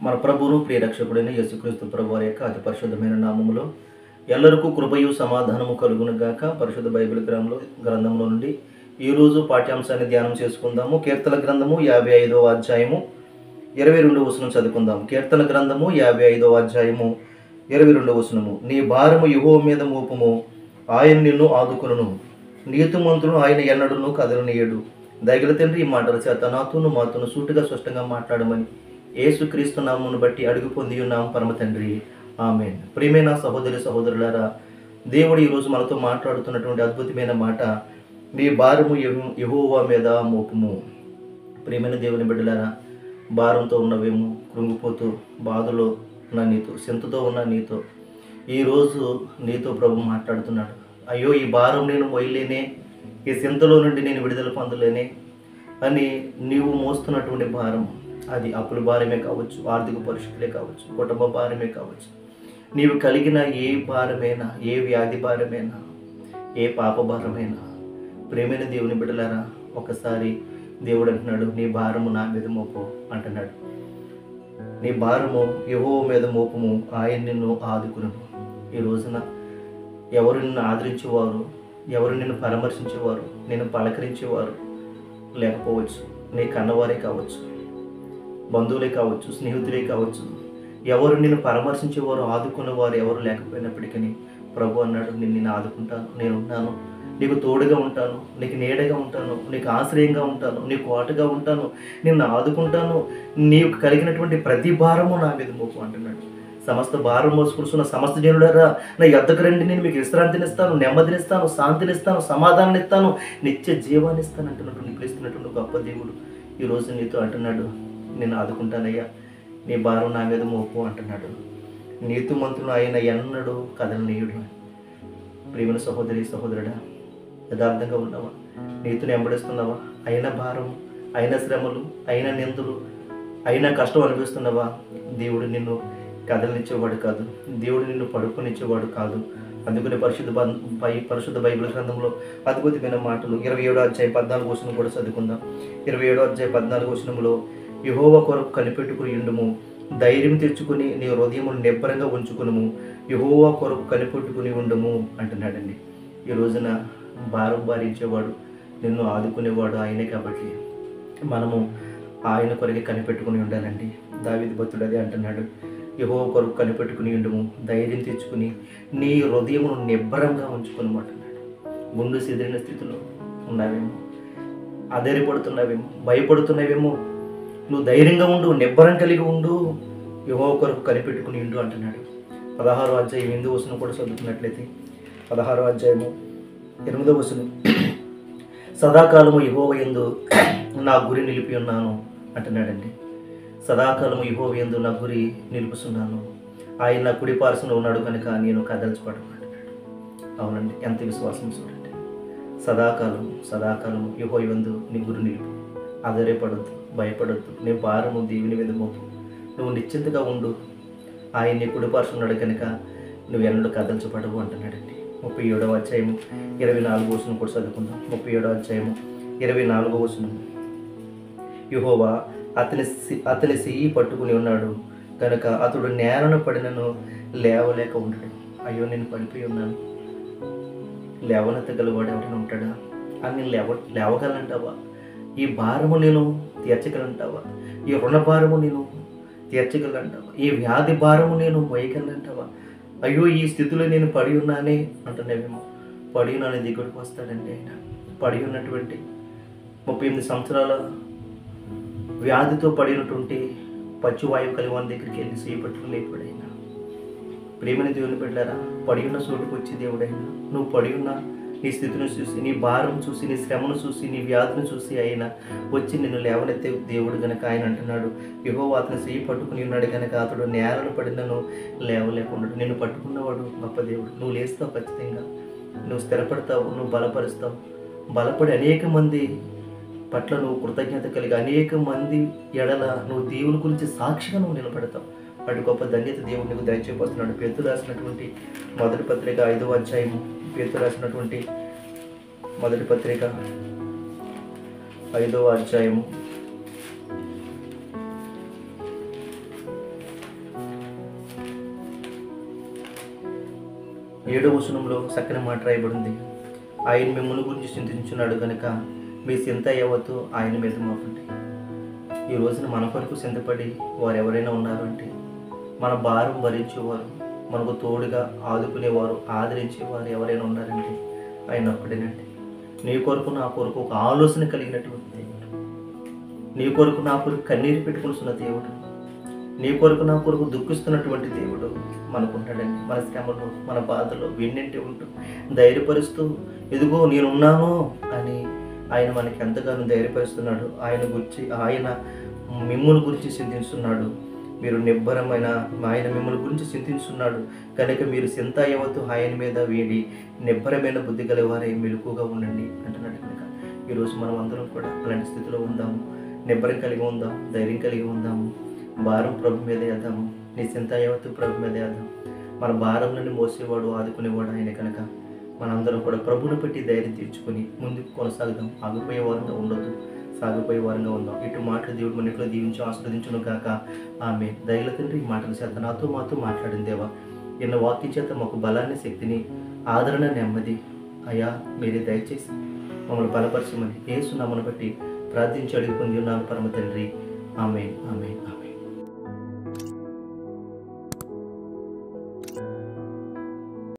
మన ప్రభువును ప్రియరక్షకుడైన యేసుక్రీస్తు ప్రభువారి యొక్క అతి పరిశుద్ధమైన నామములో ఎల్లరికూ కృపయు సమాధానము కలుగును గాక. పరిశుద్ధ బైబిల్ గ్రంథంలో నుండి ఈరోజు పాఠ్యాంశాన్ని ధ్యానం చేసుకుందాము. కీర్తన గ్రంథము 55వ అధ్యాయము 22వ వచనం చదువుకుందాం. కీర్తన గ్రంథము 55వ అధ్యాయము 22వ వచనము. నీ భారము యెహోవా మీద మోపుము, ఆయన నిన్ను ఆదుకొనును. నీతిమంతుడు ఆయన ఎన్నడూను కదలనీయడు. దయగల తండ్రి, ఈ మాటల చేత నాతోను మాతోను సూటిగా స్పష్టంగా మాట్లాడమని యేసుక్రీస్తు నామమును బట్టి అడుగు పొంది ఉన్నాం పరమ తండ్రి, ఆమేన్. ప్రియమైన సహోదరి సహోదరులారా, దేవుడు ఈరోజు మనతో మాట్లాడుతున్నటువంటి అద్భుతమైన మాట, నీ భారము యెహోవా మీద మోపుము. ప్రియమైన దేవుని బిడ్డలారా, భారంతో ఉన్నవేమో, కృంగిపోతూ బాధలో ఉన్న నీతో, చింతతో ఉన్న నీతో ఈరోజు నీతో ప్రభు మాట్లాడుతున్నాడు. అయ్యో, ఈ భారం నేను మోయలేనే, ఈ చింతలో నుండి నేను విడుదల పొందలేనే అని నీవు మోస్తున్నటువంటి భారం, అది అప్పుల భారమే కావచ్చు, ఆర్థిక పరిస్థితులే కావచ్చు, కుటుంబ భారమే కావచ్చు, నీవు కలిగిన ఏ భారమైనా, ఏ వ్యాధి భారమైనా, ఏ పాప భారమైనా, ప్రేమైన దేవుని బిడ్డలారా, ఒకసారి దేవుడు అంటున్నాడు, నీ భారము నా మీద మోపు అంటున్నాడు. నీ భారము యెహోవా మీద మోపము, ఆయన నిన్ను ఆదుకును. ఈ రోజున ఎవరు నిన్ను ఆదరించేవారు, ఎవరు నిన్ను పరామర్శించేవారు, నిన్ను పలకరించేవారు లేకపోవచ్చు. నీ కన్నవారే కావచ్చు, బంధువులే కావచ్చు, స్నేహితులే కావచ్చు, ఎవరు నిన్ను పరామర్శించేవారు, ఆదుకునేవారు ఎవరు లేకపోయినప్పటికీ ప్రభు అన్నాడు, నేను ఆదుకుంటాను, నేను ఉన్నాను, నీకు తోడుగా ఉంటాను, నీకు నీడగా ఉంటాను, నీకు ఆశ్రయంగా ఉంటాను, నీకు కోటగా ఉంటాను, నిన్ను ఆదుకుంటాను, నీకు కలిగినటువంటి ప్రతి భారము నా మీద మోపు అంటున్నాడు. సమస్త భారం మోసుకుంటున్న సమస్త జనులారా, నా యొద్దకు రండి, నేను మీకు విశ్రాంతినిస్తాను, నెమ్మదినిస్తాను, శాంతినిస్తాను, సమాధానం ఇస్తాను, నిత్య జీవాన్ని ఇస్తాను అంటున్నటువంటి పిలుస్తున్నటువంటి గొప్ప దేవుడు ఈరోజు నీతో అంటున్నాడు, నేను ఆదుకుంటానయ్యా, నీ భారం నా మీద మోపు అంటున్నాడు. నీతిమంతుడు ఆయన ఎన్నడూ కదలనీయుడు. ప్రియమైన సహోదరి సహోదరుడా, యథార్థంగా ఉన్నావా? నీతిని వెంబడిస్తున్నావా? అయిన భారం, అయిన శ్రమలు, అయిన నిందలు, అయిన కష్టం అనిపిస్తున్నావా? దేవుడు నిన్ను కదలనిచ్చేవాడు కాదు, దేవుడు నిన్ను పడుకొనిచ్చేవాడు కాదు. అందుకని పరిశుద్ధ బైబిల్ గ్రంథంలో అద్భుతమైన మాటలు 27వ అధ్యాయం 14వ వచనం కూడా చదువుకుందాం. 27వ అధ్యాయం 14వ వచనంలో, యెహోవా కొరకు కనిపెట్టుకుని ఉండుము, ధైర్యం తెచ్చుకుని నీ హృదయమును నిబ్బరంగా ఉంచుకునుము, యెహోవా కొరకు కనిపెట్టుకుని ఉండుము అంటున్నాడండి. ఈ రోజున భారం భరించేవాడు, నిన్ను ఆదుకునేవాడు ఆయనే. కాబట్టి మనము ఆయన కొరకే కనిపెట్టుకుని ఉండాలండి. దావీదు భక్తుడు అదే అంటున్నాడు, యెహోవా కొరకు కనిపెట్టుకుని ఉండుము, ధైర్యం తెచ్చుకుని నీ హృదయమును నిబ్బరంగా ఉంచుకునమంటున్నాడు. గుండు సిదిరిన స్థితిలో ఉన్నావేమో, ఆధారపడుతున్నావేమో, భయపడుతున్నావేమో, నువ్వు ధైర్యంగా ఉండు, నిబ్బరం కలిగి ఉండు, యెహోవా కొరకు కనిపెట్టుకుని ఉండు అంటున్నాడు. 16వ అధ్యాయం 8వ వచనం కూడా చదువుతున్నట్లయితే, 16వ అధ్యాయము 8వ వచనం, సదాకాలము యెహోవా యందు నా గురి నిలిపి ఉన్నాను అంటున్నాడండి. సదాకాలము యెహోవా యందు నా గురి నిలుపుతున్నాను, ఆయన నా కుడి పార్శ్వన ఉన్నాడు కనుక నేను కదల్చబడను అంటున్నాడు. అవునండి, ఎంత విశ్వాసం చూడండి. సదాకాలము యెహోవా యందు నీ గురి నిలుపు, ఆధారపడొద్దు, భయపడొద్దు, నీ భారము దేవుని మీద మోపు, నువ్వు నిశ్చింతగా ఉండు, ఆయన నీ కుడి పార్శ్వన ఉన్నాడు కనుక నువ్వు ఎన్నడూ కదల్చబడవు అంటున్నాడండి. 37వ అధ్యాయము 24వ వచనం కూడా చదువుకుందాం. 37వ అధ్యాయము 24వ వచనం, యెహోవా అతని చెయ్యి పట్టుకుని ఉన్నాడు కనుక అతడు నేలను పడినను లేవలేక ఉండడు. అయ్యో, నేను పడిపోయి ఉన్నాను, లేవనెత్తగలవాడు ఎవరైనా ఉంటాడా? అని లేవగలంటావా? ఈ భారము నేను తీర్చగలంటావా? ఈ రుణ భారము నేను తీర్చగలంటావా? ఈ వ్యాధి భారము నేను మోయగలంటావా? అయ్యో, ఈ స్థితిలో నేను పడి ఉన్నానే అంటున్నావేమో. పడి ఉన్నాను దిగుడికి వస్తాడండి ఆయన. పడి ఉన్నటువంటి 38 సంవత్సరాల వ్యాధితో పడినటువంటి పచ్చివాయువు కలిగి వాని దగ్గరికి వెళ్ళి చేపట్టుకుని లేపాడైనా. ప్రేమని దేవుని బిడ్డలారా, పడి ఉన్న చోటుకు వచ్చి దేవుడైనా, నువ్వు పడి ఉన్న నీ స్థితిని చూసి, నీ భారం చూసి, నీ శ్రమను చూసి, నీ వ్యాధిని చూసి ఆయన వచ్చి నిన్ను లేవనెత్తే దేవుడు కనుక ఆయన అంటున్నాడు, యెహోవా అతని చెయ్యి పట్టుకుని ఉన్నాడు కనుక అతడు నేలను పడినను లేవలేకుండా. నిన్ను పట్టుకున్నవాడు గొప్ప దేవుడు. నువ్వు లేస్తావు, ఖచ్చితంగా నువ్వు స్థిరపడతావు, నువ్వు బలపరుస్తావు. బలపడి అనేక మంది పట్ల నువ్వు కృతజ్ఞత కలిగి, అనేక మంది ఎడల నువ్వు దేవుని గురించి సాక్షిగా నువ్వు నిలబడతావు. అటు గొప్ప ధన్యత దేవుడు నీకు దయచేస్తున్నాడు. పేతురు రాసినటువంటి మొదటి పత్రిక 5వ అధ్యాయము, పేతురు రాసినటువంటి మొదటి పత్రిక 5వ అధ్యాయము 7వ వచనంలో చక్కని మాట రాయబడింది. ఆయన మిమ్మల్ని గురించి చింతించున్నాడు కనుక మీ చింత యావత్తు ఆయన మీద మోపండి. ఈ రోజున మన కొరకు చింతపడి వారు ఎవరైనా ఉన్నారు అంటే, మన భారం భరించేవారు, మనకు తోడుగా ఆదుకునేవారు, ఆదరించేవారు ఎవరైనా ఉన్నారంటే ఆయన ఒక్కడేనండి. నీ కొరకు నా కొరకు ఒక ఆలోచన కలిగినటువంటి దేవుడు, నీ కొరకు నా కొరకు కన్నీరు పెట్టుకున్న దేవుడు, నీ కొరకు నా కొరకు దుఃఖిస్తున్నటువంటి దేవుడు మనకుంటాడండి. మన శ్రమలో, మన బాధలో వెన్నింటి ఉంటూ ధైర్యపరుస్తూ, ఎదుగో నేనున్నాను అని ఆయన మనకి ఎంతగానో ధైర్యపరుస్తున్నాడు. ఆయన మిమ్మల్ని గురించి చింతిస్తున్నాడు. మీరు నిబ్బరమైన ఆయన మిమ్మల్ని గురించి చింతిస్తున్నాడు కనుక మీరు చింత యావత్తు ఆయన మీద వేడి నిబ్బరమైన బుద్ధి గలవారే మెలకుగా ఉండండి అంటున్నాడు. కనుక ఈరోజు మనం అందరం కూడా అలాంటి స్థితిలో ఉందాము. నిబ్బరం కలిగి ఉందాం, ధైర్యం కలిగి ఉందాము. భారం ప్రభు మీద వేద్దాము. నీ చింత యావత్తు ప్రభు మీద వేద్దాం. మన భారం నుండి మోసేవాడు, ఆదుకునేవాడు ఆయన కనుక మనందరం కూడా ప్రభువును పెట్టి ధైర్యం తీర్చుకొని ముందుకు కొనసాగుదాం. ఆగిపోయే వారంగా ఉండొద్దు, సాగిపోయే వారంగా ఉందాం. ఇటు మాటలు దేవుడు మన ఇంట్లో దీవించి ఆశీర్వదించును గాక. ఆమె దయల తండ్రి, ఈ మాటల చేత మాతో మాట్లాడిన దేవా, ఎన్న వాక్యం చేత మాకు బలాన్ని, శక్తిని, ఆదరణ, నెమ్మది అయ్యా మీరే దయచేసి మమ్మల్ని బలపరచమని యేసు నామమును బట్టి ప్రార్థించి అడిగి పొంది ఉన్నాను పరమ తండ్రి. ఆమేన్, ఆమేన్, ఆమేన్.